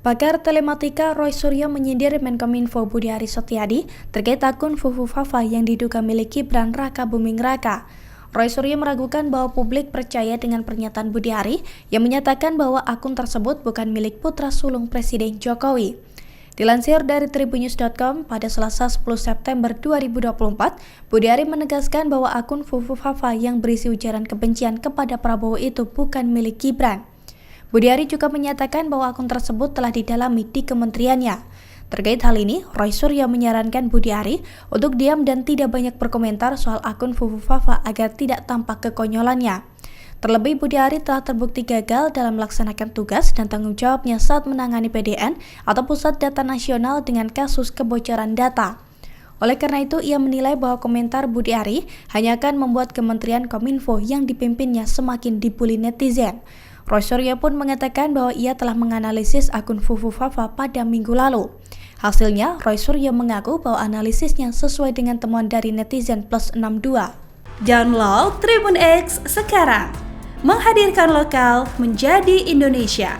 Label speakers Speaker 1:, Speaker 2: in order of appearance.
Speaker 1: Pakar telematika Roy Suryo menyindir Menkominfo Budi Aris Setiadi terkait akun Fufu Fafa yang diduga milik Gibran Raka Buming Raka. Roy Suryo meragukan bahwa publik percaya dengan pernyataan Budi Aris yang menyatakan bahwa akun tersebut bukan milik putra sulung Presiden Jokowi. Dilansir dari Tribunnews.com, pada Selasa 10 September 2024, Budi Aris menegaskan bahwa akun Fufu Fafa yang berisi ujaran kebencian kepada Prabowo itu bukan milik Gibran. Budi Aris juga menyatakan bahwa akun tersebut telah didalami di kementeriannya. Terkait hal ini, Roy Suryo menyarankan Budi Aris untuk diam dan tidak banyak berkomentar soal akun Fufu Fafa agar tidak tampak kekonyolannya. Terlebih, Budi Aris telah terbukti gagal dalam melaksanakan tugas dan tanggung jawabnya saat menangani PDN atau Pusat Data Nasional dengan kasus kebocoran data. Oleh karena itu, ia menilai bahwa komentar Budi Aris hanya akan membuat Kementerian Kominfo yang dipimpinnya semakin dibully netizen. Roy Suryo pun mengatakan bahwa ia telah menganalisis akun Fufu Fafa pada minggu lalu. Hasilnya, Roy Suryo mengaku bahwa analisisnya sesuai dengan temuan dari netizen +62.
Speaker 2: Download Tribun X sekarang, menghadirkan lokal menjadi Indonesia.